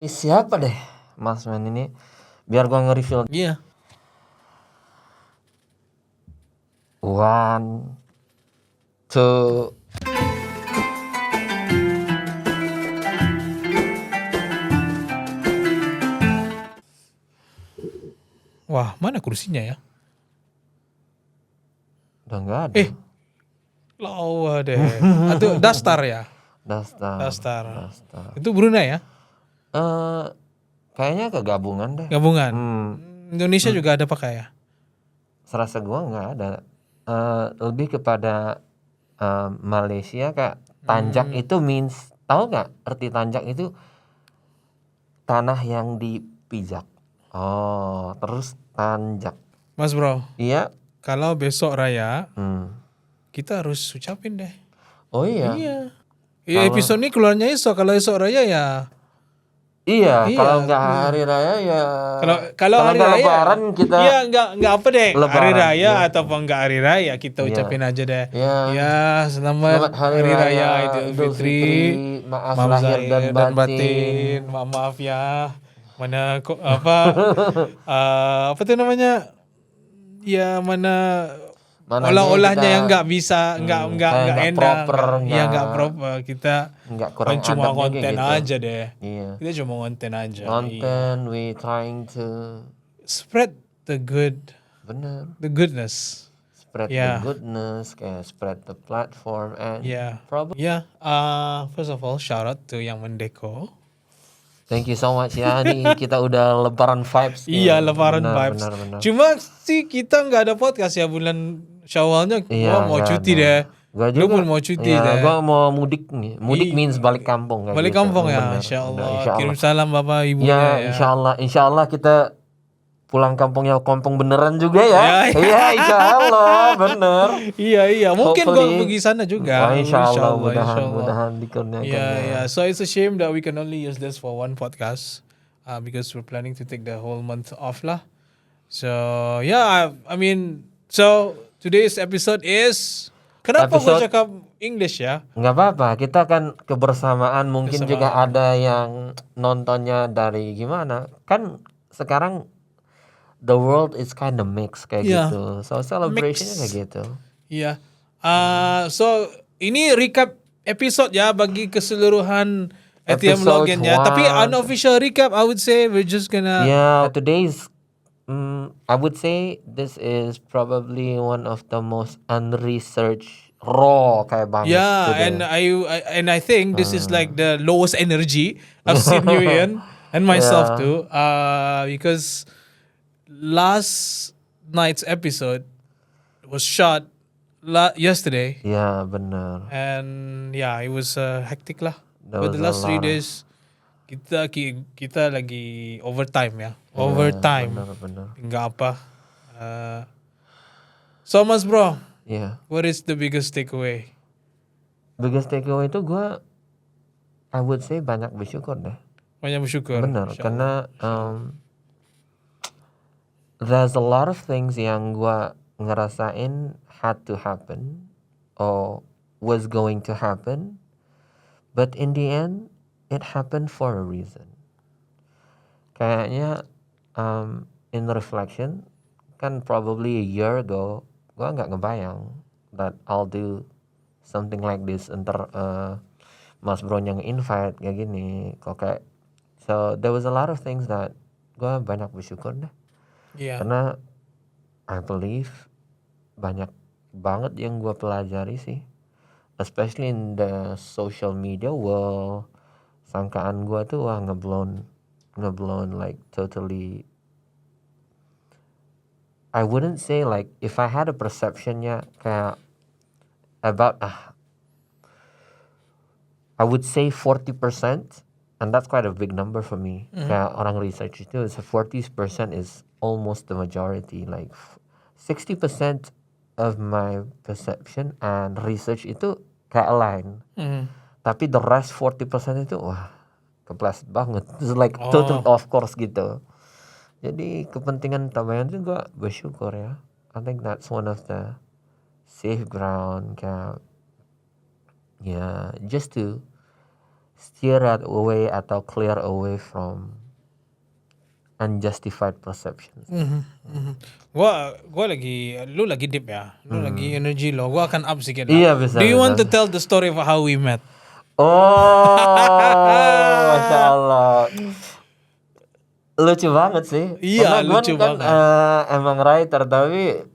Siapa deh Mas Men ini? Biar gua nge-reveal. Iya. One, two. Wah, mana kursinya ya? Udah nggak ada. Lawa deh. Atau Dastar ya? Dastar. Itu Brunei ya? Kayaknya kegabungan deh. Gabungan. Indonesia juga ada pakai ya? Serasa gua nggak ada. Lebih kepada Malaysia kayak tanjak itu means, tahu nggak arti tanjak itu? Tanah yang dipijak. Oh, terus tanjak. Mas bro, Iya. kalau besok raya, kita harus ucapin deh. Oh iya. Iya, episode ini keluarnya esok. Kalau esok raya ya. Iya, kalau nggak hari raya ya. Kalau hari nggak raya, lebaran kita. Iya, nggak apa deh. Lebaran, hari raya iya. ataupun nggak hari raya kita ucapin aja deh. Iya. Ya, selamat hari raya Idul Fitri. Maaf lahir dan batin. Maaf ya. Mana kok apa tuh namanya? Ya mana olah-olahnya yang nggak bisa, nggak enak, proper, nggak proper. Kita nggak kurang cuma adabnya konten gitu. aja deh. Iya. Kita cuma konten aja. We trying to spread the good. Bener. The goodness. Spread the goodness, kayak spread the platform and probably. First of all, shout out to yang mendeko. Thank you so much ya, nih kita udah lebaran vibes. Iya, lebaran vibes. Benar. Cuma sih kita nggak ada podcast ya bulan Syawalnya. Gua mau cuti deh. Gua juga pun mau cuti deh. Gua mau mudik nih. Mudik means balik kampung kayak balik gitu. kampung ya, Insya Allah. Kirim salam bapak ibunya ya. Insya Allah kita pulang kampungnya kampung beneran juga ya. Iya, Insya Allah bener. Iya. Mungkin gua pergi sana juga. Insya Allah, mudahan dikurniakan. Yeah. So it's a shame that we can only use this for one podcast, because we're planning to take the whole month off lah. So I mean, so today's episode is. Kenapa gua cakap English ya? Nggak apa-apa, kita kan kebersamaan. Mungkin juga ada yang nontonnya dari gimana. Kan sekarang the world is kind of mixed kayak gitu. So celebrationnya kayak gitu. Iya. So ini recap episode ya bagi keseluruhan ATM Login ya. Tapi unofficial recap, I would say we're just gonna. Today's I would say this is probably one of the most unresearched raw kayak banget. And I think this is like the lowest energy I've seen you in and myself too. Because last night's episode was shot yesterday. Yeah, benar. And it was hectic lah. But the last 3 days kita lagi overtime ya. Overtime. Benar. Enggak apa. So Mas bro. Yeah. What is the biggest takeaway? Biggest takeaway itu I would say banyak bersyukur deh. Banyak bersyukur. Benar, karena there's a lot of things yang gue ngerasain had to happen or was going to happen, but in the end it happened for a reason. Kayaknya in reflection, kan probably a year ago gue nggak ngebayang that I'll do something like this. Ntar Mas Bro yang invite kayak gini kok kayak. So there was a lot of things that gue banyak bersyukur deh. Karena I believe banyak banget yang gue pelajari sih, especially in the social media world. Sangkaan gue tuh ngeblown like totally. I wouldn't say like if I had a perceptionnya kayak about I would say 40%. And that's quite a big number for me. Kayak orang research itu, 40% is almost the majority. Like 60% of my perception and research itu kayak align. Tapi the rest 40% itu kepleset banget. It's like total off course gitu. Jadi kepentingan tambahan itu gue bersyukur ya. I think that's one of the safe ground kayak just to steer away atau clear away from unjustified perceptions. Gua lu lagi deep ya. Lu lagi energy lo. Gua akan up sedikit lah. Iya, bisa, Do you want bisa. to tell the story of how we met? Oh, Masya Allah. Lucu banget sih. Iya, Karena gue lucu kan banget. emang writer, tapi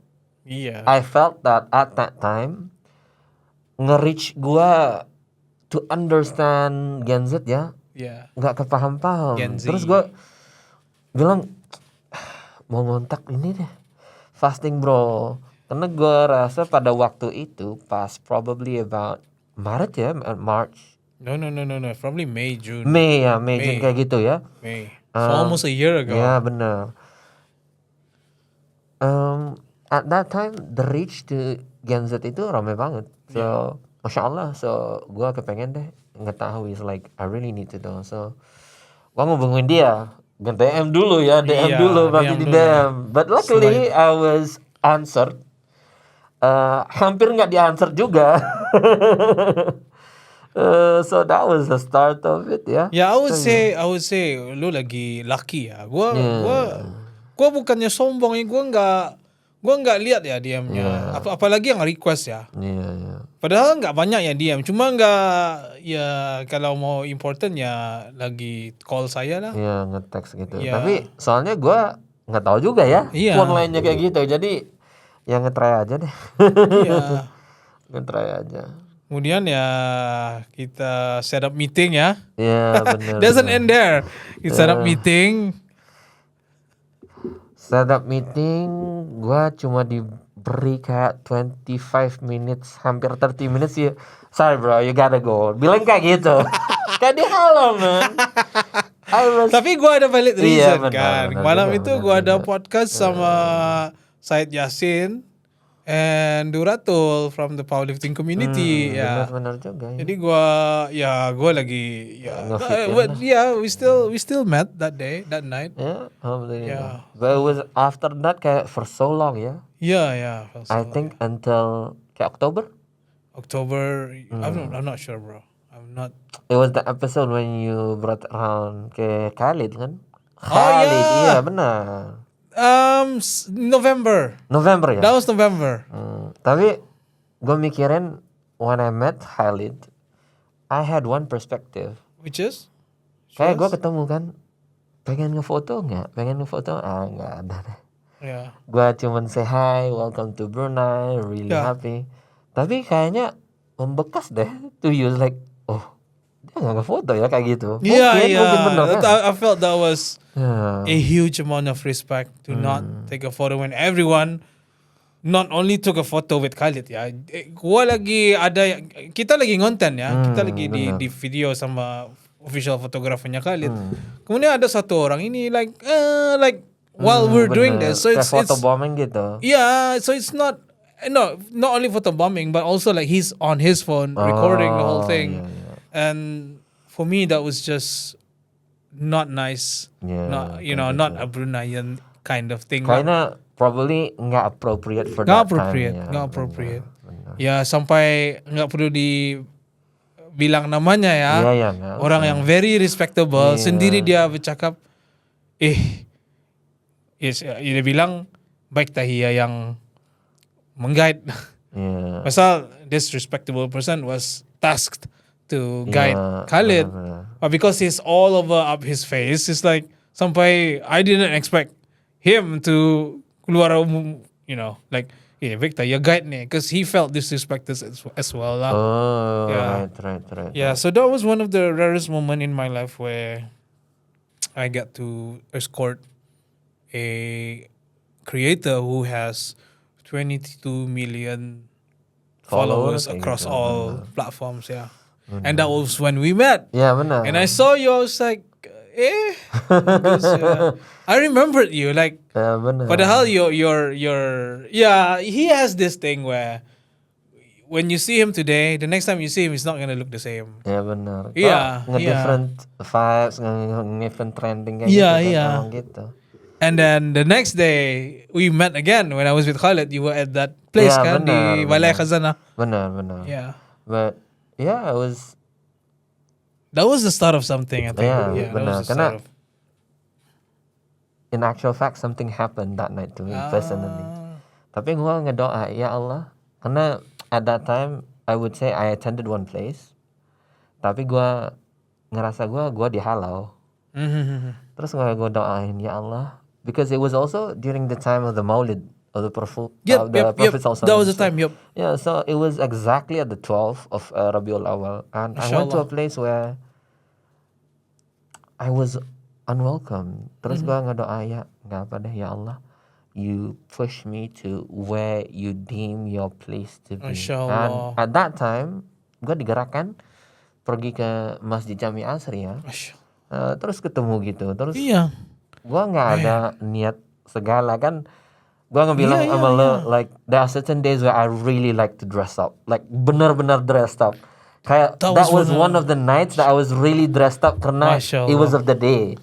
Iya. I felt that at that time nge-reach gue to understand Gen Z ya, Iya. nggak kepaham-paham. Gen Z. Terus gue bilang mau ngontak ini deh, fasting bro. Karena gue rasa pada waktu itu pas probably about Maret ya, March, No. Probably May, June. Mei June kayak gitu ya. May. So almost a year ago. Ya benar. At that time the reach to Gen Z itu ramai banget. So Masya Allah. So gue kepengen deh ngetahui, is like I really need to know. So gue ngubungin dia, DM dulu ya, DM Iya, dulu, masih DM di dulu. DM. But luckily I was answered. Hampir nggak di-answer juga. So that was the start of it ya. Yeah, I would say lu lagi lucky ya. Gua bukannya sombong ya, gua nggak lihat ya DM-nya. Apalagi yang request ya. Iya. Padahal nggak banyak yang DM, cuma nggak ya, kalau mau important ya lagi call saya lah. Iya, nge-text gitu. Iya. Tapi soalnya gue nggak tahu juga ya Iya. phone line-nya kayak gitu. Jadi ya nge-try aja deh. Iya. Nge-try aja. Kemudian ya kita set up meeting ya. Iya, benar. Doesn't end there. Kita set up meeting. Setup meeting gue cuma diberi kayak 25 minutes, hampir 30 minutes ya. Sorry bro, you gotta go. Bilang kayak gitu. Kayak di halo man. Tapi gue ada valid reason benar, kan. benar Malam juga, itu benar gue ada juga. podcast sama Said Yasin and Duratul from the powerlifting community. Ya. Benar juga ya. Jadi gue lagi Nge-fit we still met that night. Ya, alhamdulillah. Yeah. But it was after that kayak for so long ya. Yeah. I think until kayak October. I'm not sure, bro. I'm not. It was the episode when you brought around ke Khalid kan? Oh, Khalid, yeah. iya benar. November. November ya. That was November. Tapi gue mikirin when I met Khalid, I had one perspective. Which is? Kayak gue ketemu kan, pengen ngefoto nggak? Nggak ada deh. Yeah. Gue cuman say hi, welcome to Brunei, really happy. Tapi kayaknya membekas deh to you, like, oh dia nggak ngefoto ya kayak gitu. Mungkin bener kan? I felt that was a huge amount of respect to not take a photo when everyone not only took a photo with Khalid ya. Kita lagi ngonten ya. Kita lagi di video sama official fotografernya Khalid. Kemudian ada satu orang ini like while we're doing this, so it's photo bombing gitu. Yeah, so it's not only photo bombing, but also like he's on his phone recording the whole thing. Yeah. And for me that was just not nice. Yeah, Not a Bruneian kind of thing. Kayaknya probably nggak appropriate for that time. Nggak appropriate. Ya sampai nggak perlu dibilang namanya ya. Iya, Orang yang very respectable sendiri dia bercakap, dia bilang baik tahiyah yang mengguide. Yeah. Pasal this respectable person was tasked to guide Khalid. Benar. But because he's all over up his face, it's like sampai I didn't expect him to keluar like Victor, you guide me, because he felt disrespected as well lah. Oh, Yeah. right. Yeah, so that was one of the rarest moment in my life where I get to escort a creator who has 22 million followers across all platforms. Yeah, and that was when we met. Ya benar. And I saw you, I was like, because, I remembered you like. Ya benar. Padahal he has this thing where when you see him today, the next time you see him, he's not gonna look the same. Ya benar. Nge-different vibes, nge-different trending kayak Iya, gitu. iya. Emang gitu. And then the next day we met again when I was with Khalid. You were at that place Yeah, kan di benar. Balai Khazanah. Benar. Yeah. But yeah, it was That was the start of something, I think. Yeah, Yeah, that benar. was the start Karena of. in actual fact something happened that night to me personally. Tapi gue ngedoa, ya Allah, karena at that time I would say I attended one place, tapi gue ngerasa gue dihalau. Terus gue doain, ya Allah, because it was also during the time of the Maulid of the Prophet, Yep. Prophet That was the Sallallahu Alaihi time. Yep. Wasallam. Yeah, so it was exactly at the 12th of Rabiul Awal, and I went to a Mashallah. place where I was unwelcome. Terus gue ngedoa, ya nggak apa deh, ya Allah, you push me to where you deem your place to be. Mashallah. And at that time, gue digerakkan pergi ke Masjid Jami Asri ya. Mashallah. Terus ketemu gitu. Terus Iya. gue nggak ada niat segala kan. Gue ngebilang sama lo, like there are certain days where I really like to dress up, like benar-benar dressed up. Kayak that was one of the nights that I was really dressed up karena it was of the day,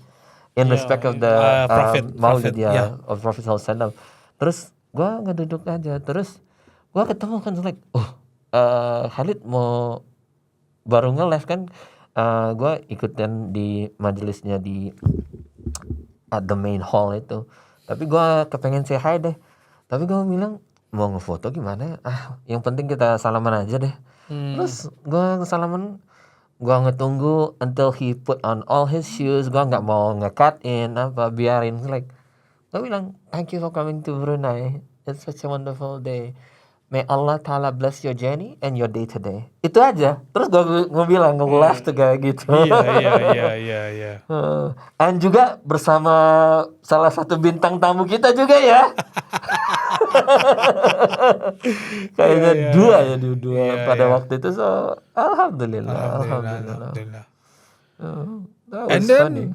in respect of the Maulid of Prophet Sallallahu. Terus gue ngeduduk aja, terus gue ketemu kan like, Khalid mau baru nge-live kan, gue ikutin di majelisnya di at the main hall itu. Tapi gue kepengen say hi deh. Tapi gue bilang mau ngefoto gimana? Yang penting kita salaman aja deh. Terus gue salaman, gue ngetunggu until he put on all his shoes. Gue nggak mau nge-cut in apa, biarin like. Gue bilang thank you for coming to Brunei. It's such a wonderful day. May Allah Ta'ala bless your journey and your day today. Itu aja. Terus gue bilang nge-laugh tuh kayak gitu. Iya. And juga bersama salah satu bintang tamu kita juga ya. Kayaknya dua pada waktu itu. So Alhamdulillah. That was And then funny.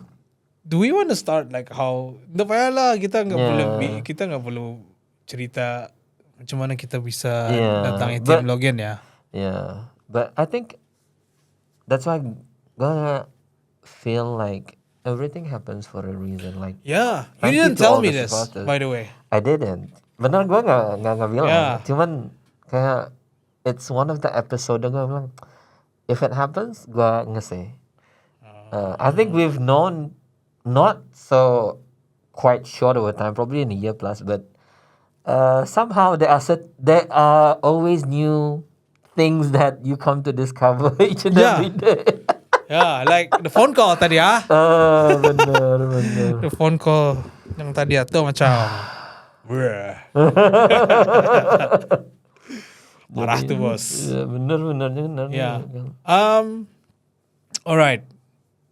do we want to start like how? Nggak payah lah, kita nggak perlu cerita macam mana kita bisa datang ATM Login ya. Yeah, but I think that's why gonna feel like everything happens for a reason. Like You thank didn't to tell all me the this, supporters. by the way. I didn't. Bener, gue nggak bilang. Yeah. Cuman kayak it's one of the episode gue bilang, if it happens, gue nge-say. I think we've known not so quite short of a time, probably in a year plus, but somehow there are always new things that you come to discover each and every day. Like the phone call tadi ya. Bener. The phone call yang tadi itu macam marah tuh bos. Ya, bener. Alright.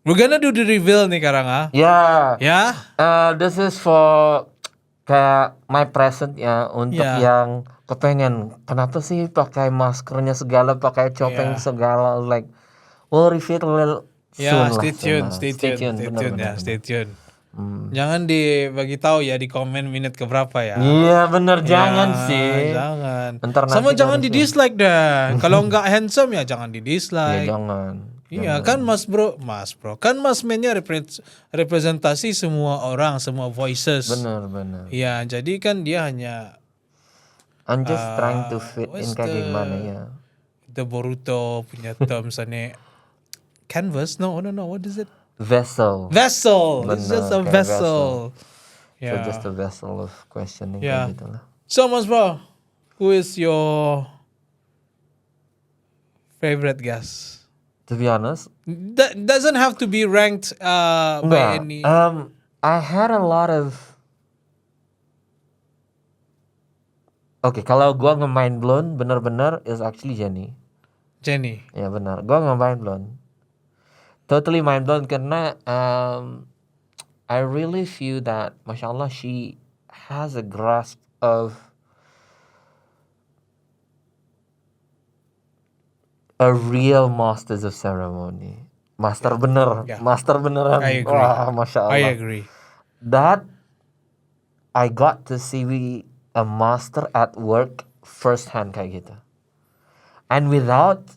We're gonna do the reveal nih Karang. Ya. This is for kayak my present ya, untuk yang kepengen kenapa sih pakai maskernya segala, pakai copeng segala, like we'll reveal soon. Stay tune. Jangan dibagi tahu ya di komen menit keberapa ya. Iya bener, jangan sih. Jangan. Ntar Sama nanti jangan di dislike dah. Kalau nggak handsome ya jangan di dislike. Ya jangan. Iya kan mas bro, kan mas mennya representasi semua orang, semua voices. Bener. Iya, jadi kan dia hanya I'm just trying to fit in kayak gimana ya. The Boruto punya terms ane canvas, no, what is it? Vessel. It's just a vessel. So just a vessel of questioning Yeah. kayak gitu lah. So mas bro, who is your favorite guest? To be honest, That doesn't have to be ranked by any. I had a lot of. Okay, kalau gua nge-mind blown bener-bener is actually Jenny. Ya benar, gua nge-mind blown. Totally mind blown karena I really feel that, Masya Allah, she has a grasp of a real masters of ceremony. Master beneran. I agree. Wah, Masya Allah. I agree. That I got to see a master at work firsthand kayak gitu. And without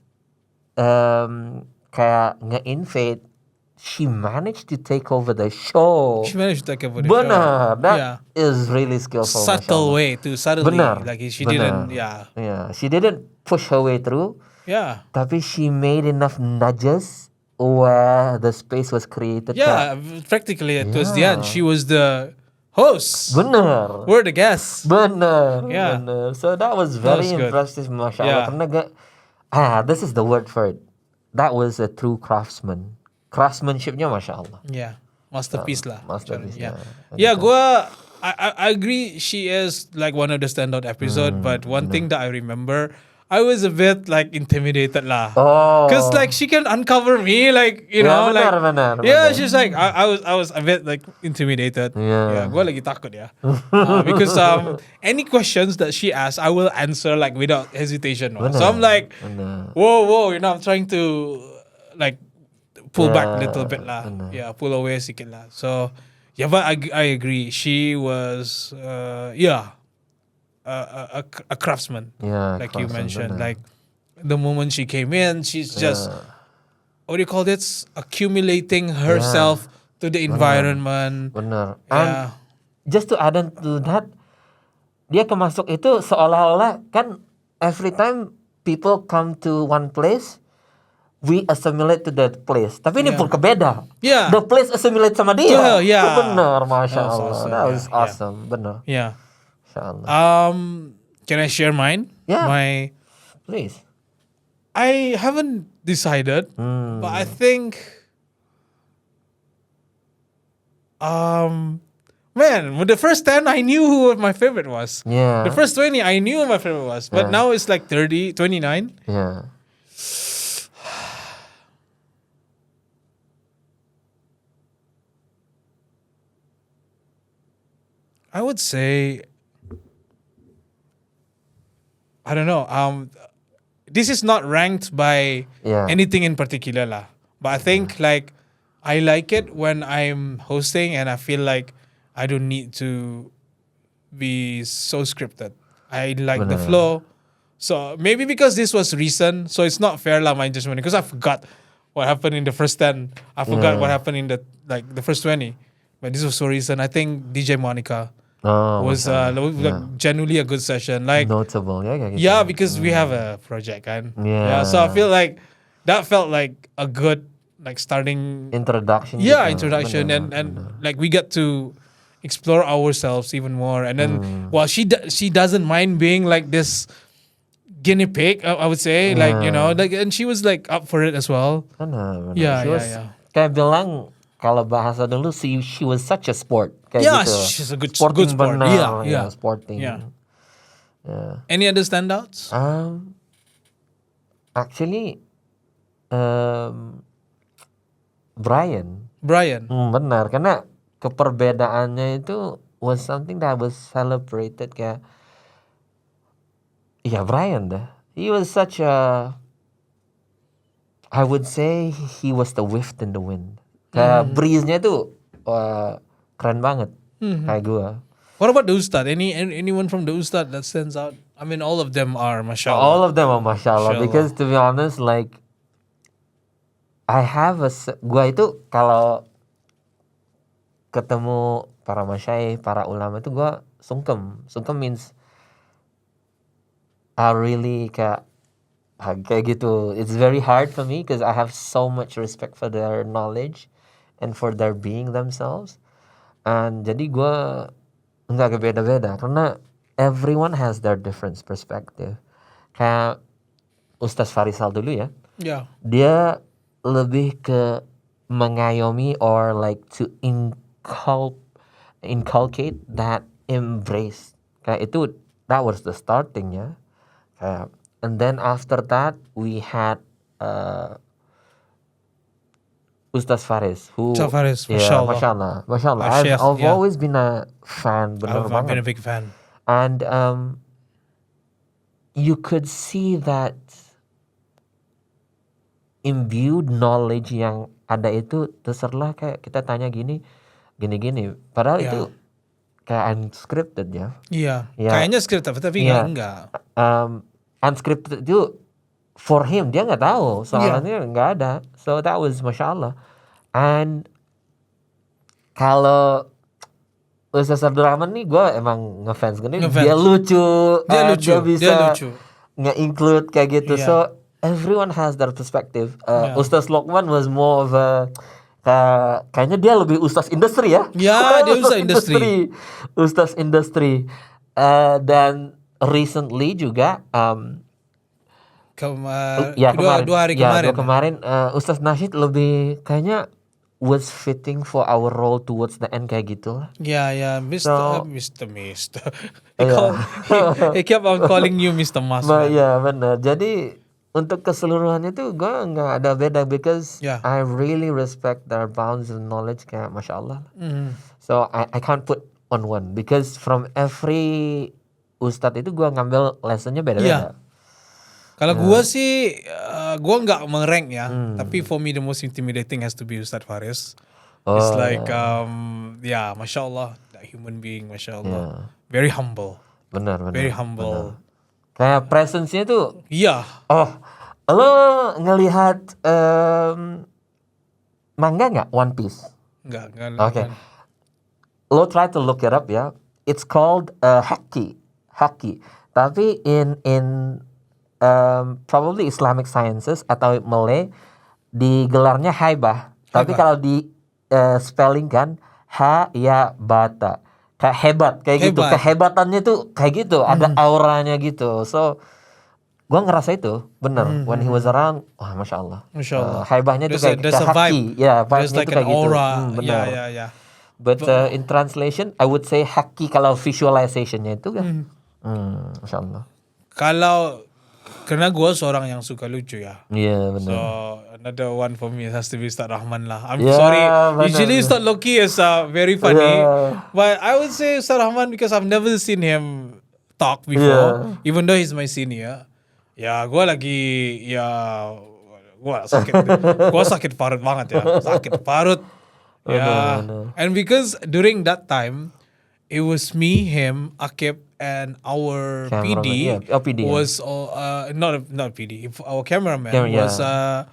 kayak nge-invade, she managed to take over the show. Benar, that is really skillful. Subtle way to subtly. Benar. Like she didn't. She didn't push her way through. Yeah. Tapi she made enough nudges where the space was created. Yeah, practically towards the end, she was the host. Bener. We're the guests. Bener. Yeah. Bener. So that was That very was good. impressive, Masya Allah. Yeah. Karena this is the word for it. That was a true craftsman. Craftsmanshipnya Masya Allah. Yeah, masterpiece lah. Masterpiece. Yeah, yeah. I agree. She is like one of the standout episode. But one thing that I remember, I was a bit like intimidated lah. Oh. Cause like she can uncover me, like you know, benar, like benar, yeah. benar. She's like I was a bit like intimidated. Yeah. Gue lagi takut ya. Because any questions that she asks, I will answer like without hesitation. No? So I'm like, Benar. whoa, you know, I'm trying to like pull back a Yeah, little bit lah. benar. Yeah, pull away sikit lah. So yeah, but I agree. She was a craftsman. Yeah, Like you craftsman, mentioned, benar. like the moment she came in, she's just what do you call this? Accumulating herself to the environment. Benar. And Yeah. just to add on to that, dia kemasuk itu seolah-olah kan every time people come to one place, we assimilate to that place. Tapi ini pun kebeda. Yeah. The place assimilate sama dia. Yeah. Benar, Masya That was Allah. awesome. That was Yeah. awesome. Benar. Yeah. Masya Allah. Can I share mine? Yeah. My Please. I haven't decided, but I think man, with the first 10 I knew who my favorite was. Yeah. The first 20 I knew who my favorite was. But now it's like 30, 29. Yeah. I would say I don't know. This is not ranked by anything in particular lah. But I think like I like it when I'm hosting and I feel like I don't need to be so scripted. I like the flow. So maybe because this was recent, so it's not fair lah my judgment because I forgot what happened in the first 10. I forgot what happened in the first 20. But this was so recent. I think DJ Monica was genuinely a good session. Like Notable ya kayak gitu. yeah, because we have a project kan. Yeah. So I feel like that felt like a good like starting Introduction. yeah, gitu. introduction Benar, and benar. like we get to explore ourselves even more. And then while she doesn't mind being like this guinea pig, I would say, like you know, like and she was like up for it as well. Benar. Yeah, She was kayak bilang kalau bahasa dulu she was such a sport kayak Yeah, gitu. she's a good Sporting sport. benar, Yeah. sporting. Yeah. Yeah. Any other standouts? Actually, Brian. Benar, karena keperbedaannya itu was something that was celebrated kayak Brian dah. He was such a, I would say he was the wift in the wind. Kayak breeze-nya itu keren banget kayak gua. What about the Ustad? Anyone from the Ustad that stands out? I mean, all of them are, mashallah. All of them are mashallah. Mashallah. Because to be honest, like I have gua itu kalau ketemu para masyayikh, para ulama itu gua sungkem. Sungkem means I really kayak gitu. It's very hard for me because I have so much respect for their knowledge and for their being themselves. And jadi gua nggak beda-beda karena everyone has their different perspective. Kayak Ustaz Farisal dulu ya. Yeah. Dia lebih ke mengayomi or like to inculcate that embrace. Kayak itu that was the starting ya. Kayak and then after that we had Ustaz Faris who Faris, mashallah. I've always been a fan, bener I've banget. been a big fan. And you could see that imbued knowledge yang ada itu terserlah kayak kita tanya gini. Padahal itu kayak unscripted ya. Iya. Yeah. Kayaknya scripted tapi enggak. Unscripted itu for him dia nggak tahu soalnya nggak ada. So that was mashallah. And kalau Ustaz Abdurrahman nih gue emang ngefans gini. Dia lucu. Dia bisa nge-include kayak gitu. Yeah. So everyone has their perspective. Yeah. Ustaz Lokman was more of a kayaknya dia lebih ustaz industri ya. Ya, dia ustaz industri. Ustaz industri. Dan recently juga kemarin, dua hari kemarin. kemarin Ustaz Nasyid lebih kayaknya was fitting for our role towards the end kayak gitu lah. Yeah, Mr. Yeah. He kept on calling you Mr. Mas. Ya benar. Jadi untuk keseluruhannya tuh gue nggak ada beda because Yeah. I really respect their bounds of knowledge kayak masya Allah. So I can't put on one because from every ustadz itu gue ngambil lessonnya beda-beda. Kalau gua sih, gua nggak merank ya. Tapi for me the most intimidating has to be Ustadz Faris. It's like, masya Allah, that human being, masya Allah, very humble, Benar. very humble. Kayak presence-nya tuh. Iya. Oh, lo ngelihat manga nggak One Piece? Nggak. Okay. Lo try to look it up ya. It's called haki. Tapi in probably Islamic Sciences atau Malay digelarnya haibah. Tapi kalau di spelling kan bata. Kayak hebat kayak gitu. Kehebatannya tuh kayak gitu, ada auranya gitu. So gua ngerasa itu bener when he was around. Wah, masya Allah. Haibahnya tuh kayak haki. Ya, vibe-nya tuh kayak gitu. Benar. Yeah. But in translation, I would say haki kalau visualization-nya itu kan. Masya Allah. Karena gue seorang yang suka lucu ya. Iya benar. So another one for me has to be Ustaz Rahman lah. I'm Yeah, sorry. benar. Usually Ustaz Loki is very funny. But I would say Ustaz Rahman because I've never seen him talk before. Even though he's my senior. Ya gue sakit parut banget ya. Sakit parut. Ya. And because during that time, it was me, him, Akib, and our PD was not PD. Our cameraman was a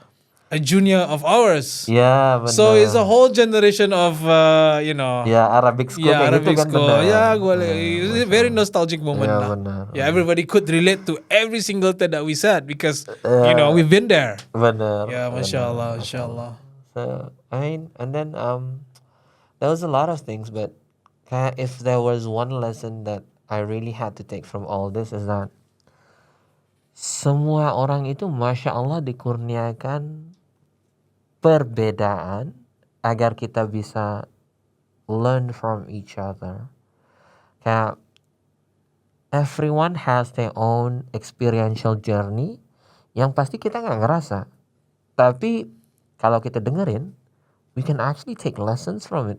junior of ours. Yeah, benar. So it's a whole generation of Arabic school kayak Arabic gitu kan. school. Benar. It's a very nostalgic moment lah. Benar. Yeah, everybody could relate to every single thing that we said because we've been there. Benar. Yeah, masya Allah. So I mean, and then there was a lot of things, but if there was one lesson that I really had to take from all this is that semua orang itu masya Allah dikurniakan perbedaan agar kita bisa learn from each other. Kayak everyone has their own experiential journey yang pasti kita nggak ngerasa. Tapi kalau kita dengerin, we can actually take lessons from it.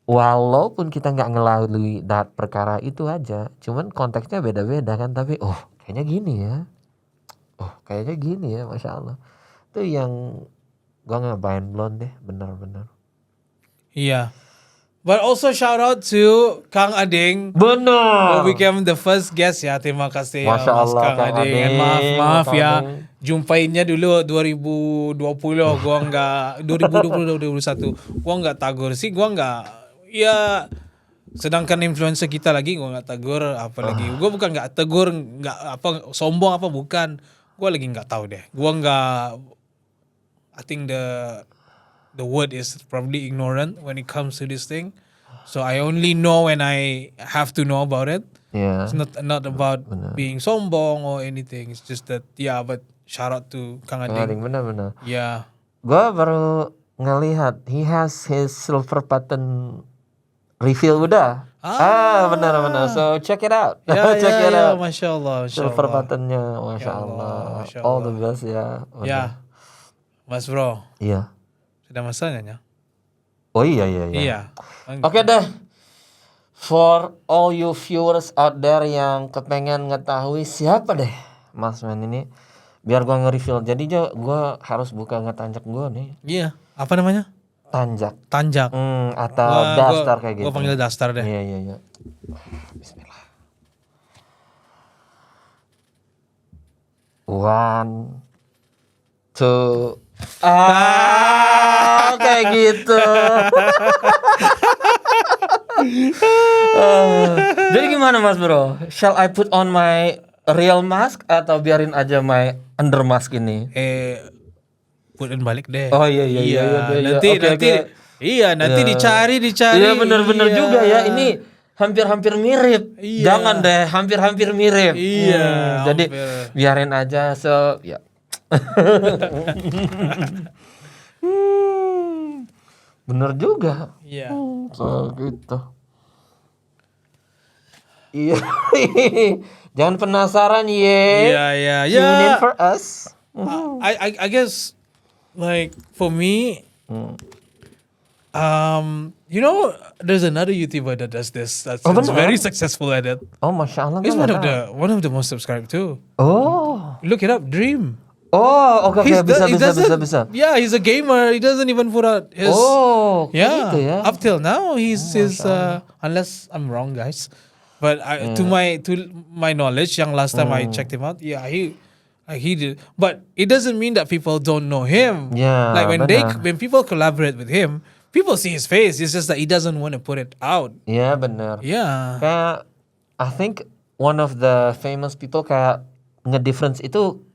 Walaupun kita nggak ngelalui perkara itu aja, cuman konteksnya beda-beda kan. Tapi kayaknya gini ya, masya Allah. Itu yang gua ngabain blon deh, benar-benar. Iya. But also shout out to Kang Ading. Benar. Who became the first guest ya. Terima kasih ya Masya Mas Allah, Kang Ading. And maaf ya. Jumpainnya dulu 2020 gua enggak 2021. Gua enggak tagur sih, gua enggak sedangkan influencer kita lagi gua enggak tagur apalagi. Gua bukan enggak tegur, enggak sombong bukan. Gua lagi enggak tahu deh. Gua enggak I think the word is probably ignorant when it comes to this thing. So I only know when I have to know about it. Yeah. It's not about being sombong or anything. It's just that but shout out to Kang Ading. Benar. Yeah. Gua baru ngelihat he has his silver button refill udah. Benar. So check it out. Check it out. Masya Allah. Silver buttonnya, masya Allah. All the best ya. Ya. Mas Bro. Iya. Sudah masanya. Oh iya. Oke deh. For all you viewers out there yang kepengen ngetahui siapa deh Mas Men ini, biar gua nge-reveal. Jadi gua harus buka ngetanjak gua nih. Iya. Apa namanya? Tanjak. Atau dastar kayak gitu. Gua panggil dastar deh. Iya. Bismillah. 1, 2. Kayak gitu. Jadi gimana Mas Bro? Shall I put on my real mask atau biarin aja my under mask ini? Putin balik deh. Oh iya. Nanti Oke. nanti Iya. dicari. Iya benar-benar Iya. juga ya. Ini hampir-hampir mirip. Iya. Jangan deh, hampir-hampir mirip. Iya, Jadi hampir. biarin aja ya. Bener juga. Iya. So gitu. Iya. Jangan penasaran ye. Iya. Tune in for us. I guess like for me, you know, there's another YouTuber that does this. That's bener? very successful at it. Oh, Masya Allah. He's gua one nggak of one of the most subscribed too. tahu. Oh. Look it up, Dream. Oh, oke. He Bisa. doesn't- Yeah, he's a gamer. He doesn't even put out his. Oh, Yeah, gitu ya. up till now he's unless I'm wrong, guys. But to my knowledge, yang last time I checked him out, yeah, he did. But it doesn't mean that people don't know him. Yeah, like benar. when people collaborate with him, people see his face. It's just that he doesn't want to put it out. Iya, benar. Yeah. Kayak I think one of the famous people kayak nge-difference itu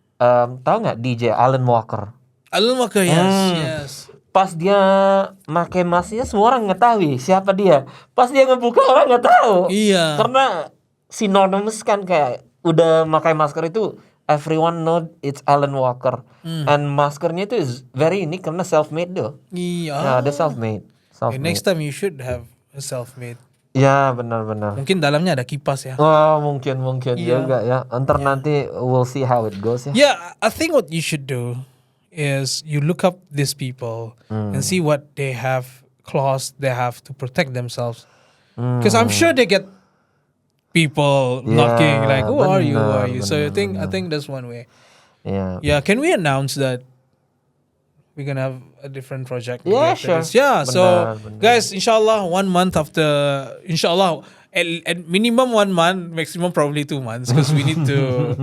tahu nggak DJ Alan Walker? Alan Walker, yes. Pas dia pakai masknya semua orang ngetahui siapa dia. Pas dia ngebuka orang nggak tahu. Iya. Karena synonymous kan kayak udah pakai masker itu everyone know it's Alan Walker. And maskernya itu is very unique karena self-made tuh. Iya. Nah, dia self-made. Okay, next time you should have a self-made. Ya, benar-benar. Mungkin dalamnya ada kipas ya. Wah, mungkin Iya. juga ya. Ntar nanti we'll see how it goes ya. Yeah, I think what you should do is you look up these people and see what they have clause they have to protect themselves. Because I'm sure they get people knocking like, who are you? So I think that's one way. Yeah. Yeah, can we announce that we're gonna have a different project? Yeah, after sure. this? Yeah, so Benar. guys, inshallah 1 month after, inshallah, at minimum 1 month, maximum probably 2 months, because we need to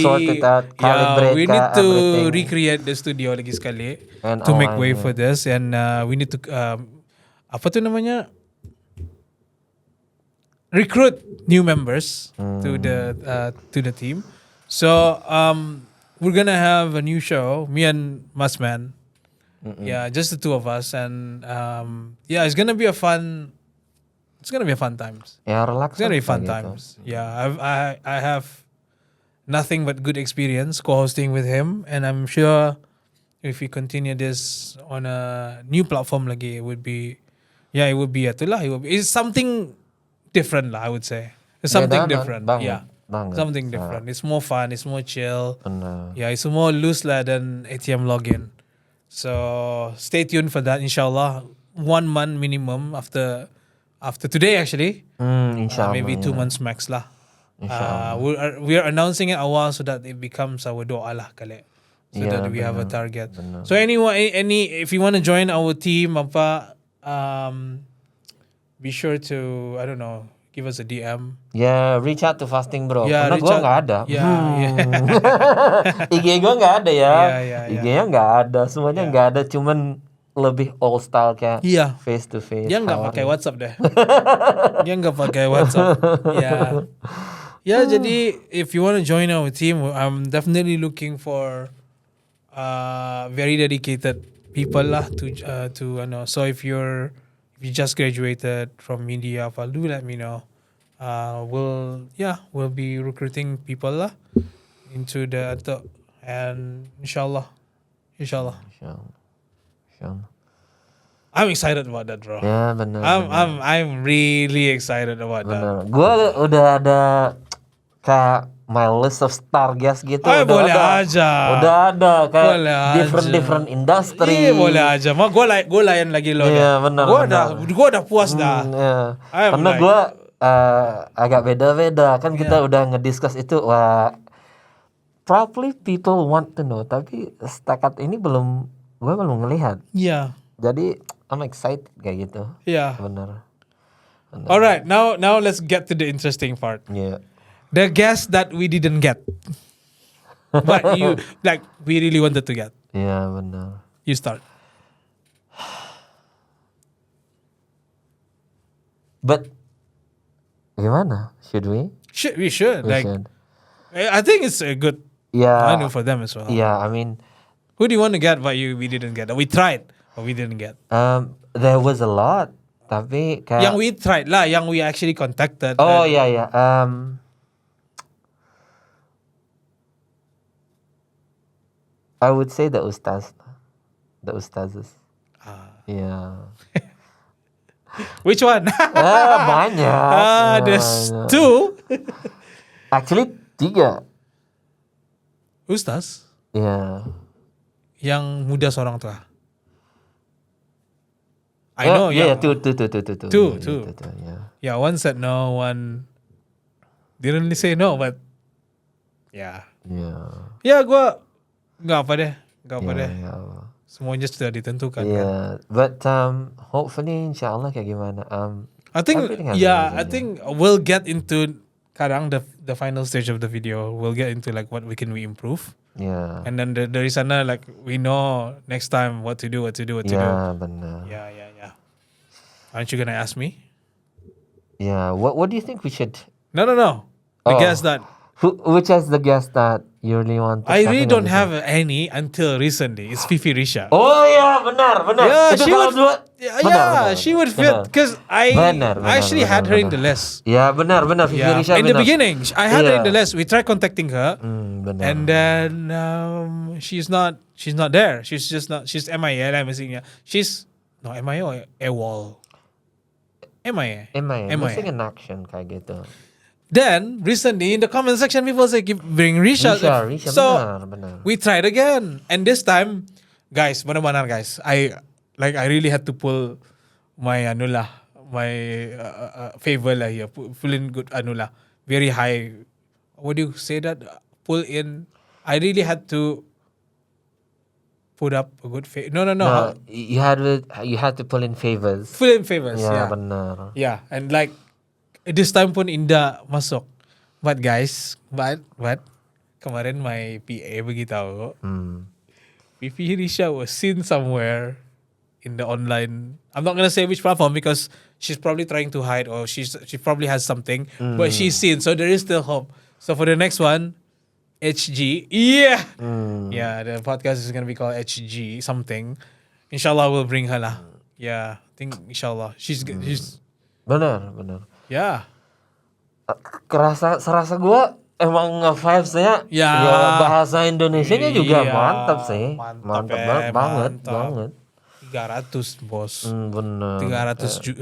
Sort it out, calibrate we need to everything. recreate the studio lagi sekali And to make way align, for this, and we need to apa tu namanya, recruit new members to the team. So we're gonna have a new show, me and Masman. Yeah, just the two of us, and yeah, it's gonna be a fun times. Ya, relax. It's gonna be aja fun gitu. times. Yeah, I have nothing but good experience co-hosting with him, and I'm sure if we continue this on a new platform lagi, it would be itulah. It's something different lah, I would say. It's something different. Banget. Something different. It's more fun. It's more chill. Benar. Yeah, it's more loose lah than ATM Login. So stay tuned for that. Inshallah, 1 month minimum after today actually. Insya Allah. Maybe 2 months max lah. We are announcing it awal so that it becomes our doa lah kali. So Yeah, that we have a benar, target. benar. So anyone, if you want to join our team, be sure to, I don't know, give us a DM. Ya, reach out to Fasting Bro. Yeah, Karena reach gue out. nggak ada. Yeah. IG gue nggak ada ya. Yeah. IG-nya nggak ada. Semuanya nggak ada. Cuman lebih old style kayak Iya. face to face. Dia nggak pakai WhatsApp deh. Dia nggak pakai WhatsApp. Ya, jadi if you want to join our team, I'm definitely looking for very dedicated people lah to know. So if you just graduated from media, do let me know. We'll be recruiting people lah into the and inshallah. Insyaallah. I'm excited about that, bro. Ya, benar. I'm really excited about that. Benar. Gue udah ada kayak my list of star guest gitu. Boleh ada. aja. Udah ada kayak Boleh different industry. Iya, boleh aja. Mah gue layan lagi lo. Iya, benar. Gue udah puas dah. Iya. I'm Karena like- gue agak beda-beda kan kita udah ngediscuss itu. Wah, probably people want to know, tapi setakat ini gue belum ngelihat. Iya. Jadi I'm excited kayak gitu. Iya. Benar. Alright, now let's get to the interesting part. Iya. The guest that we didn't get, but we really wanted to get. Iya, benar. You start. But gimana? Should we? We should. We Like, should. I think it's a good Yeah, honor for them as well. yeah. I mean, Who do you want to get but we didn't get? We tried but we didn't get. there was a lot, tapi Yang kayak we tried lah, yang we actually contacted. oh ya ya. I would say the ustazes. Yeah. Which one? Banyak. There's Banyak. 2. Actually 3. Ustaz Yeah. yang muda seorang tua. I Yeah, know. yeah, Yeah, two. Two. Yeah. Yeah, one said no, one didn't really say no, but yeah. Yeah. Gua nggak apa deh. Yeah. Semuanya sudah ditentukan kan. Yeah. But hopefully insyaallah kayak gimana. I think everything has a reason, I think we'll get into kadang the final stage of the video. We'll get into like what we improve. Yeah. And then dari sana like we know next time what to do. Yeah, benar. Yeah. Aren't you gonna ask me? Yeah. What do you think we should? No. The guess that Which is the guest that you really want? I really don't have any until recently. It's Fifi Risha. Oh ya, benar. Yeah, Itu she kalau would. dua. Yeah, she would fit because I actually had her in the list. Ya, benar Fifi Yeah, Risha. in the benar. beginning, I had her in the list. We tried contacting her, Benar. and then she's not there. She's just not. She's MIA. I'm missing. She's no MIA or AWOL. MIA. Missing in action kayak gitu. Then recently in the comment section, people say bring Risha. Risha, So benar. we tried again, and this time, guys, benar-benar guys, I really had to pull my favor lah here, pull in good very high. What do you say that? Pull in. I really had to put up a good favor. No. You had to pull in favors. Pull in favors. Ya, Yeah. benar. Yeah, and like this time pun Indah masuk. But guys, but kemarin my PA beritahu Fifi Risha was seen somewhere in the online. I'm not gonna say which platform because she's probably trying to hide or she probably has something, but she's seen. So there is still hope. So for the next one, HG, yeah, the podcast is gonna be called HG something. Inshallah we'll bring her lah. Yeah, I think inshallah she's Benar. yeah. Serasa gue emang nge-vibes-nya Ya. Bahasa Indonesianya juga Iya, mantap sih. mantap ya, banget. 300 bos. Bener. 300.000.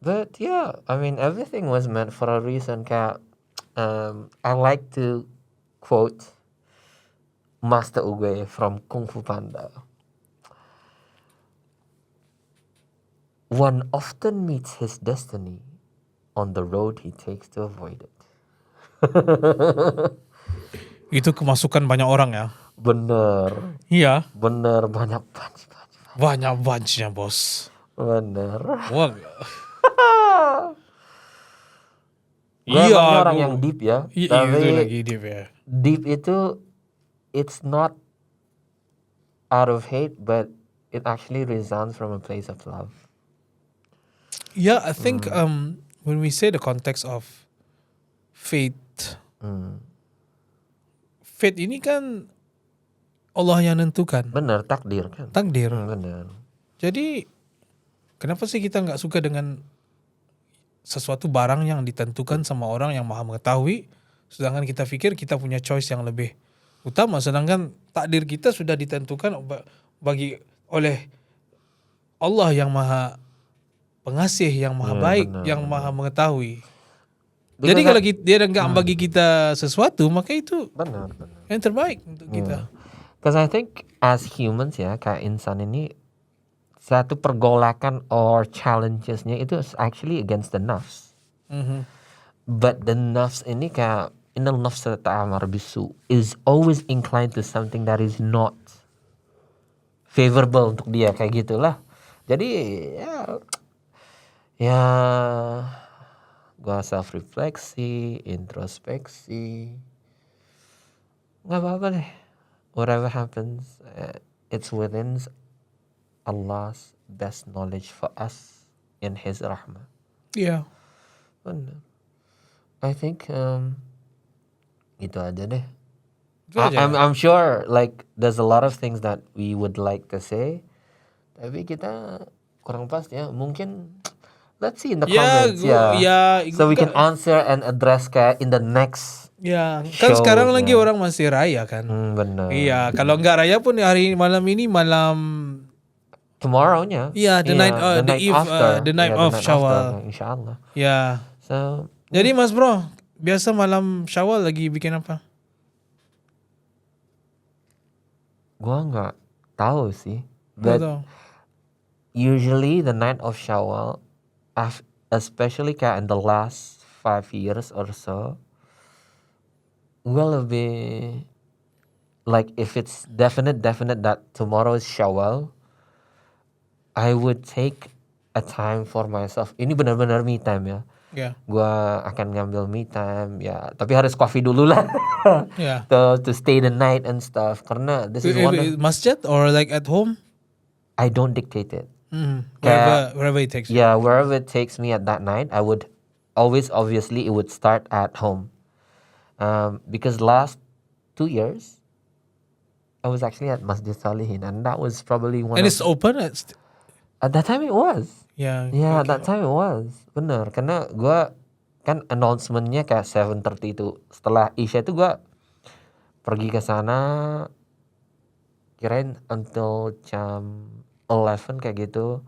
But yeah, I mean everything was meant for a reason. Kayak I like to quote Master Uwe from Kung Fu Panda. One often meets his destiny on the road he takes to avoid it. Itu kemasukan banyak orang ya. Bener. Iya. Bener, banyak Banyak bunchnya bos. Bener. Wah. Gue emangnya orang yang deep ya. Tapi itu lagi deep ya. Deep itu it's not out of hate, but it actually resounds from a place of love. Yeah, I think when we say the context of fate, fate ini kan Allah yang nentukan. Bener, takdir kan. Takdir. Bener. Jadi kenapa sih kita nggak suka dengan sesuatu barang yang ditentukan sama orang yang maha mengetahui, sedangkan kita pikir kita punya choice yang lebih utama, sedangkan takdir kita sudah ditentukan oleh Allah yang maha pengasih, yang maha baik, yang maha mengetahui. Jadi kalau dia nggak bagi kita sesuatu, maka itu benar. yang terbaik untuk kita. Because I think as humans ya, kayak insan ini satu pergolakan or challenges-nya itu actually against the nafs. But the nafs ini kayak innal nafsa ta'amar bisu is always inclined to something that is not favorable untuk dia, kayak gitulah. Jadi ya gua self refleksi, introspeksi, nggak apa-apa deh. Whatever happens, it's within Allah's best knowledge for us in His rahmah. Iya. Benar. I think itu aja deh. Itu aja. I'm sure like there's a lot of things that we would like to say, tapi kita kurang pas ya. Mungkin let's see in the comments so we can answer and address kayak in the next ya kan sekarang shows, lagi ya. orang masih raya kan. Benar. Iya, kalau nggak raya pun hari malam ini malam Tomorrow-nya. iya the night after. the night of Syawal. Insyaallah. Ya. So Jadi Mas Bro, biasa malam Syawal lagi bikin apa? gua nggak tahu sih. Nggak But tahu. usually the night of Shawwal, especially kayak in the last 5 years or so, gue lebih like if it's definite that tomorrow is Shawwal, I would take a time for myself. Ini benar-benar me time ya. Ya. Gua akan ngambil me time ya, tapi harus coffee dulu lah. Ya. to stay the night and stuff. Karena this is one of, masjid or like at home? I don't dictate it. Wherever it takes you. Yeah, wherever it takes me at that night, I would always, obviously, it would start at home. Because last 2 years, I was actually at Masjid Salihin, and that was probably one. And it's open at that time it was. Yeah. Yeah, okay. at that time it was. Bener, karena gue kan announcementnya kayak 7:30 itu. Setelah Isya itu gue pergi ke sana, kirain until jam 11 kayak gitu.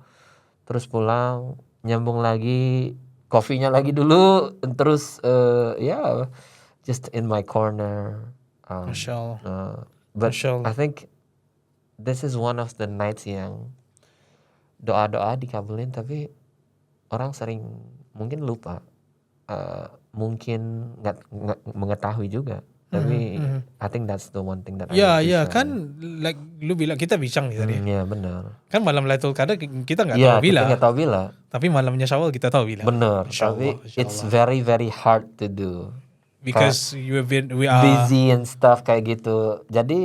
Terus pulang, nyambung lagi, coffee-nya lagi dulu, terus just in my corner. Masya Allah. But Masya Allah. I think this is one of the nights yang doa-doa dikabulin, tapi orang sering mungkin lupa, mungkin nggak mengetahui juga. Tapi I think that's the one thing that ya kan like lu bilang kita bincang nih tadi. Iya benar. Kan malam Lailatul Qadar kita nggak tahu bila. Kita nggak tahu bila. Tapi malamnya Syawal kita tahu bila. Benar. Tapi it's very very hard to do. Because we are busy and stuff kayak gitu. Jadi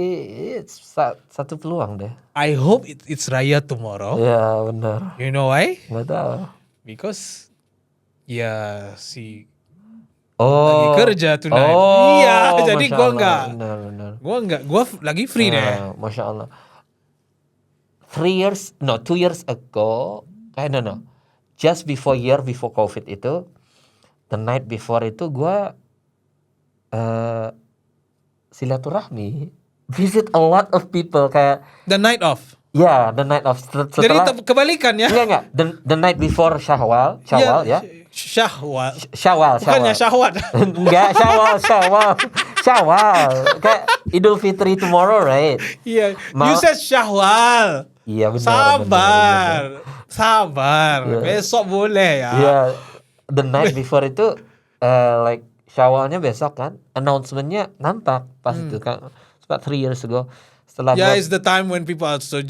it's satu peluang deh. I hope it's Raya tomorrow. Ya benar. You know why? Nggak tahu. Because lagi kerja tonight. Iya, jadi gue nggak. Gue lagi free deh. Masya Allah. 2 years ago, just before COVID itu, the night before itu gue silaturahmi, visit a lot of people kayak. The night of. Yeah, the night of. Jadi kebalikan ya? Enggak. The night before Syawal ya. Syawal. Bukannya syahwat. Enggak, Syawal. Kayak Idul Fitri tomorrow, right? Iya. You said Syawal. Iya benar. Sabar. Yeah. Besok boleh ya. Yeah. The night before itu like Syawalnya besok kan. Announcementnya nampak pas itu kan. About 3 years ago. Setelah it's the time when people are so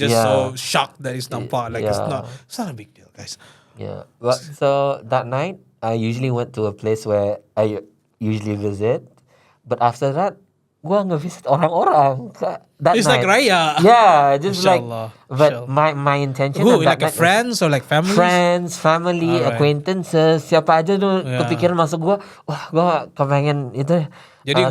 shocked that it's nampak. Like it's not a big deal, guys. Yeah. But so that night I usually went to a place where I usually visit. But after that, gua nge-visit orang-orang. It's night. Like Raya. Yeah, just Mashallah. But my intention. Who, like friends or like family? Friends, family, acquaintances, siapa aja tuh kepikiran masuk gua. Wah, gua kepengen itu. Jadi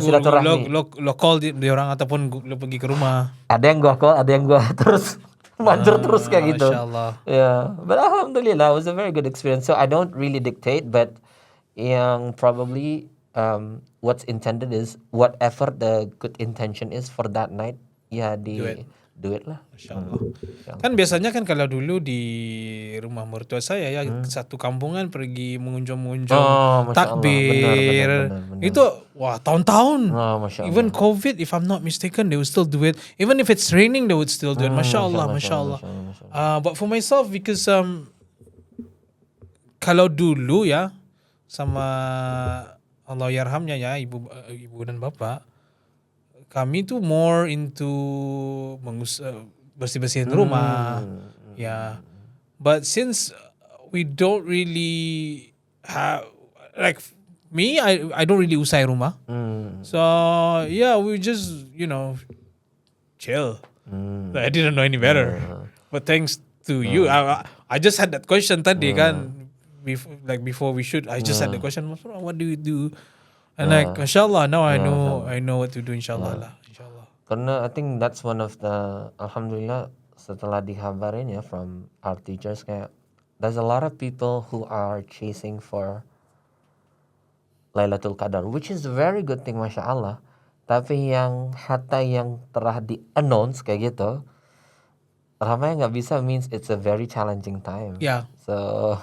lo call di orang ataupun lo pergi ke rumah. Ada yang gua call, ada yang gua terus manjur terus kayak gitu. Mashallah. Yeah, but alhamdulillah, it was a very good experience. So I don't really dictate, but yang probably what's intended is whatever the good intention is for that night, do it lah. Mashallah. Kan biasanya kan kalau dulu di rumah mertua saya ya satu kampungan pergi mengunjung takbir. Benar. Itu tahun-tahun. Even COVID, if I'm not mistaken, they would still do it. Even if it's raining, they would still do it. Mashallah. But for myself, because kalau dulu ya sama Allah yarhamnya ya ibu dan bapak, kami tuh more into bersih-bersihin rumah. Yeah. But since we don't really have, like me, I don't really usai rumah. So we just, chill. I didn't know any better. But thanks to you, I just had that question tadi kan. Before we shoot, I just had the question, what do you do And like, inshallah, now I know inshallah. I know what to do, inshallah lah. Inshallah. Karena I think that's one of the, alhamdulillah, setelah dikabarin ya from our teachers, kayak there's a lot of people who are chasing for Lailatul Qadar, which is a very good thing, Masya Allah. Tapi yang hatta yang telah di-announce kayak gitu, ramai nggak bisa means it's a very challenging time. Yeah. So,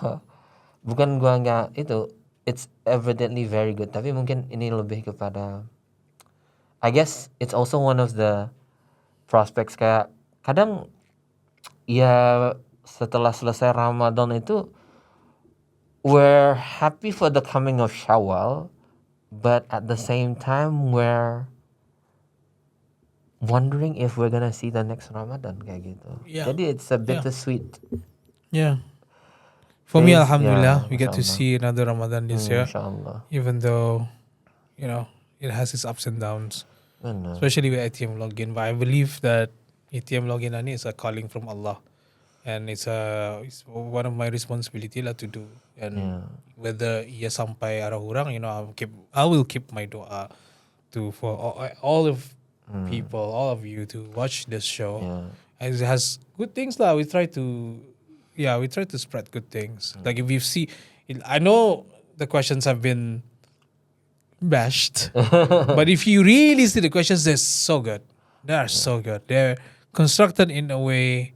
bukan gua nggak itu, it's evidently very good. Tapi mungkin ini lebih kepada, I guess it's also one of the prospects, kayak kadang ya setelah selesai Ramadan itu we're happy for the coming of Shawwal, but at the same time we're wondering if we're gonna see the next Ramadan kayak gitu. Yeah. Jadi it's a bittersweet. Yeah. For me, Phase, alhamdulillah, yeah, we get to mashallah. see another Ramadan this year. Inshallah. Even though, it has its ups and downs. Benar. Especially with ATM Login. But I believe that ATM Login ini is a calling from Allah. And it's one of my responsibility lah to do. And whether ia sampai arah orang, I will keep my doa for all of people, all of you to watch this show. And it has good things lah. We try to spread good things. Like if you see, I know the questions have been bashed, but if you really see the questions, they're so good. They are so good. They're constructed in a way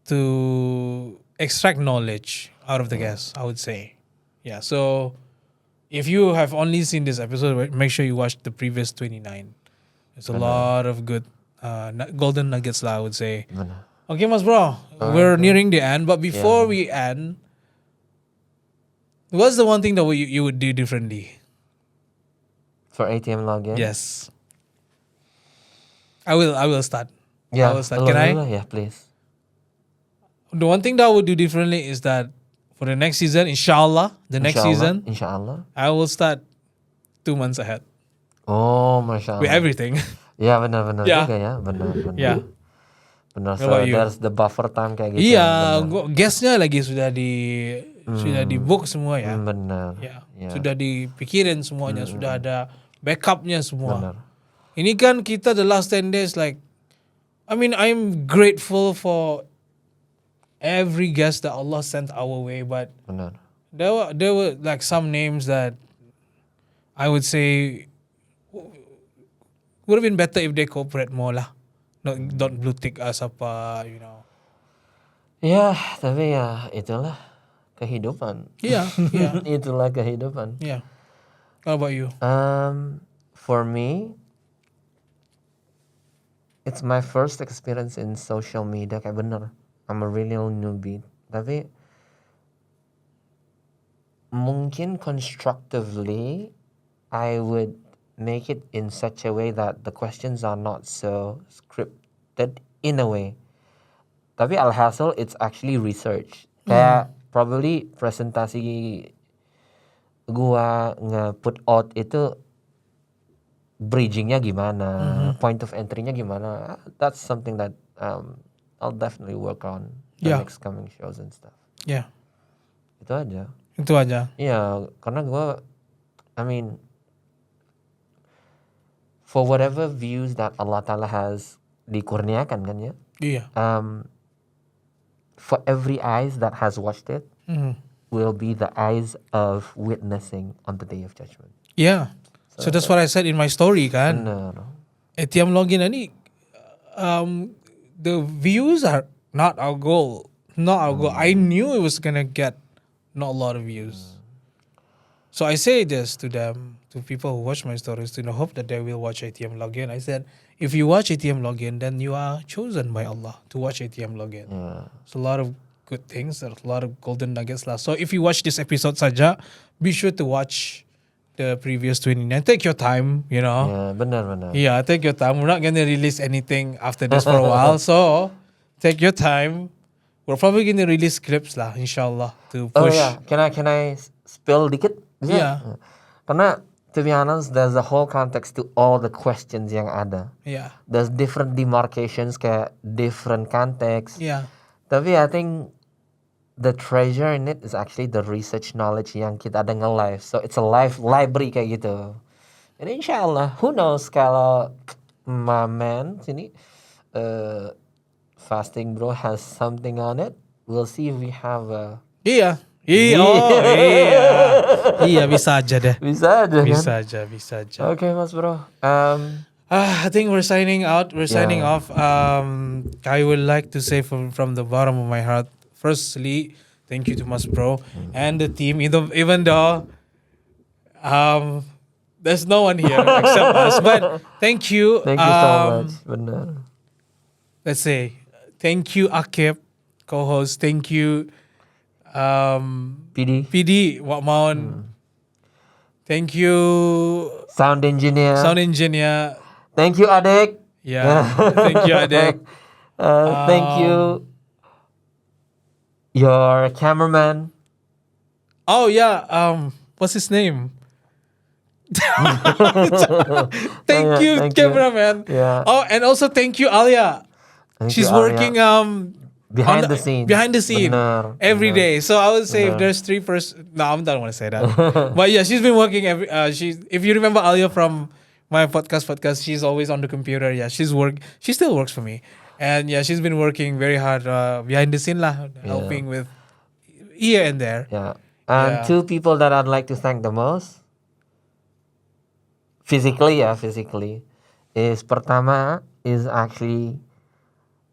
to extract knowledge out of the guests, I would say. Yeah, so if you have only seen this episode, make sure you watch the previous 29. There's a lot of good golden nuggets lah, I would say. Okay, Mas Bro, we're nearing the end, but before we end, what's the one thing that you would do differently? For ATM Login? Yes. I will start. Yeah, I will start. Can I? Yeah, please. The one thing that I would do differently is that for the next season, inshallah, Inshallah. I will start 2 months ahead Oh, Masya Allah. with everything. Ya benar-benar Yeah. juga ya, benar. Yeah. Benar. How So about you? there's the buffer time kayak gitu. Iya, guestnya lagi sudah di book semua ya. Benar. Ya, Ya. sudah dipikirin semuanya, sudah ada backupnya semua. Benar. Ini kan kita the last 10 days like, I mean, I'm grateful for every guest that Allah sent our way, but Benar. there were like some names that I would say would have been better if they cooperate more lah. Don't blue tick us apa, Ya, tapi ya itulah kehidupan. Yeah, yeah, Itulah kehidupan. yeah. How about you? For me, it's my first experience in social media, kayak bener. I'm a real newbie. Tapi mungkin constructively, I would make it in such a way that the questions are not so scripted in a way. Tapi alhasil it's actually research. Kayak probably presentasi gua nge-put out itu bridgingnya gimana, point of entry-nya gimana. That's something that I'll definitely work on the next coming shows and stuff. Yeah. Itu aja. Itu aja. Iya, karena gua, I mean, for whatever views that Allah Ta'ala has dikurniakan kan ya. Iya. For every eyes that has watched it will be the eyes of witnessing on the Day of Judgment. Yeah. So that's what I said in my story kan. Benar. ATM Login ini the views are not our goal. Not our goal. I knew it was gonna get not a lot of views. So I say this to them, to people who watch my stories, in the hope that they will watch ATM Login. I said, if you watch ATM Login, then you are chosen by Allah to watch ATM Login. It's a lot of good things. There's a lot of golden nuggets lah. So if you watch this episode saja, be sure to watch the previous 29. Take your time, Ya, benar. Yeah, take your time. We're not going to release anything after this for a while. So take your time. We're probably going to release clips lah, inshallah, to Oh push. yeah, can I spill dikit? Bisa? Yeah. Karena to be honest, there's a whole context to all the questions yang ada. Yeah. There's different demarcations, kayak different context. Yeah. Tapi I think the treasure in it is actually the research knowledge yang kita ada nge-live. So it's a live library kayak gitu. And insyaallah, who knows kalau my man sini fasting bro has something on it. We'll see if we have a Iya. Iya, bisa aja deh. bisa aja kan? Bisa aja. Okay, Mas Bro. I think we're signing out. We're signing off. I would like to say from the bottom of my heart, firstly, thank you to Mas Bro and the team. Even though there's no one here except us, but thank you. Thank you so much. Benar. Let's say thank you Akib, co-host. Thank you PD Wakmaun. Thank you Sound engineer. Thank you Adek. Yeah. Thank you Adek. Thank you your cameraman. Oh yeah. What's his name? Thank you, cameraman. Yeah. Oh, and also thank you Alia. She's working behind the scene bener, every day. So I would say if there's 3 person, no, I don't want to say that. But yeah, she's been working if you remember Alia from my podcast, she's always on the computer. Yeah, she still works for me. And yeah, she's been working very hard behind the scene helping with here and there. Yeah. And 2 people that I'd like to thank the most physically is pertama is actually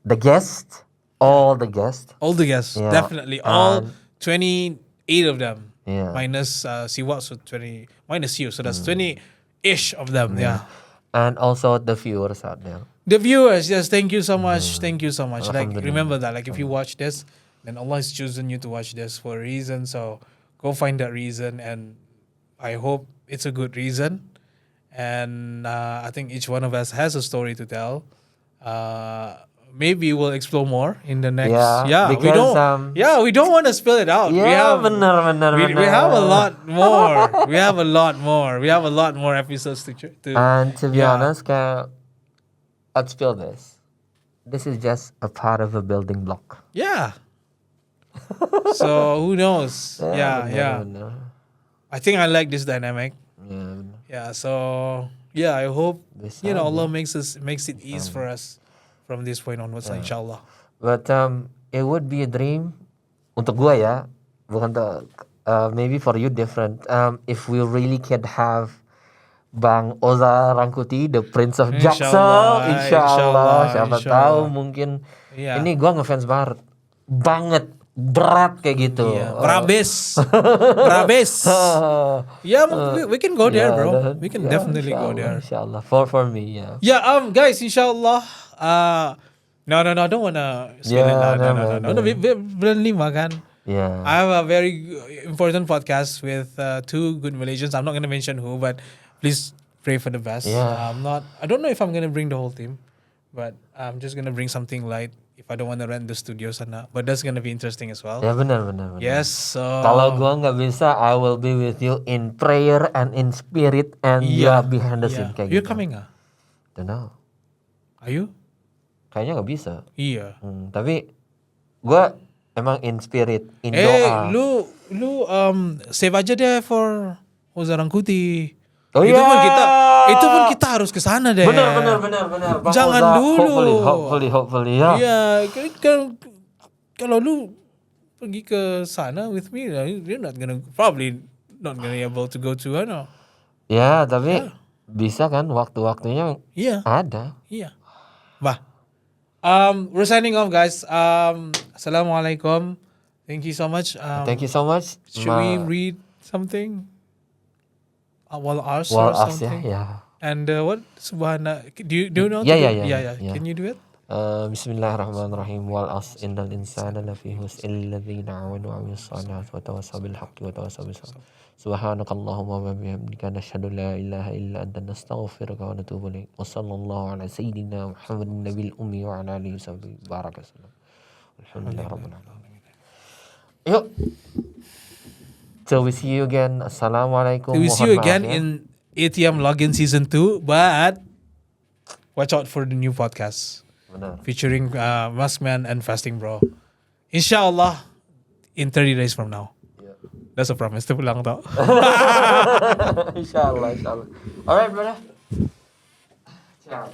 the guest. All the guests, definitely. All 28 of them. Yeah. Minus Sebuah, so 20, minus you. So that's 20-ish of them. Yeah. And also the viewers out there. The viewers, yes, thank you so much. Thank you so much. Like, remember that. Like, if you watch this, then Allah has chosen you to watch this for a reason. So go find that reason. And I hope it's a good reason. And I think each one of us has a story to tell. Maybe we'll explore more in the next. Because, we don't want to spill it out. Yeah, we have a lot more. We have a lot more episodes to. And to be honest, let's spill this. This is just a part of a building block. Yeah. So who knows? Yeah. I think I like this dynamic. Yeah. So I hope Allah makes it easy for us. From this point onwards, inshallah. But it would be a dream untuk gua ya, bukan maybe for you different. If we really could have Bang Oza Rangkuti, the Prince of Jaksel, insyaallah, siapa tahu mungkin ini gua ngefans banget berat kayak gitu. Brabes. We can go there, bro. We can definitely go there. Inshallah, for me, guys, inshallah. No, I don't wanna spill it now. No, bulan 5 kan. Yeah. I have a very important podcast with 2 good Malaysians. I'm not gonna mention who, but please pray for the best. Yeah. I don't know if I'm gonna bring the whole team, but I'm just gonna bring something light if I don't want to rent the studio sana. But that's gonna be interesting as well. Ya benar. Yes. So kalau gua nggak bisa, I will be with you in prayer and in spirit and behind the scene kayak You're gitu. coming Don't know. Are you? Kayaknya nggak bisa. Iya. Tapi gue emang in spirit, in doa. Lu save aja deh for Oza Rangkuti. Oh itu pun kita harus ke sana deh. Benar. Bang Jangan Oza, dulu. Hopefully ya. Iya, kalau lu pergi ke sana with me, you're probably not gonna be able to go to ano. Ya, tapi bisa kan waktu-waktunya ada. Iya. Bah. We're signing off, guys. Assalamualaikum. Thank you so much. Thank you so much. Should we read something? Wal Ars Wal or Ars, something? yeah. And what? Subhana. Do you know? Yeah. Can you do it? Bismillahirrahmanirrahim. Wal Ars innal insana lafi khusr illa alladhina amanu wa amilus salihati wa tawassaw bil haqqi wa tawassaw bis sabr. Subhanakallahumma wa bihamdika nashhadu la ilaha illa anta nastaghfiruka wa natubu ilaik. Wa sallallahu ala sayyidina Muhammadin nabiyil ummi wa ala alihi wasahbihi barakasallam. Alhamdulillahirabbil alamin. Yuk. Till we see you again. Assalamualaikum. We see you again in ATM Login season 2, but watch out for the new podcast. Benar. Featuring Maskman and Fasting Bro. Inshallah, in 30 days from now. Yeah. That's a promise to pulang tau. Inshallah, inshallah. Alright, brother. Ciao.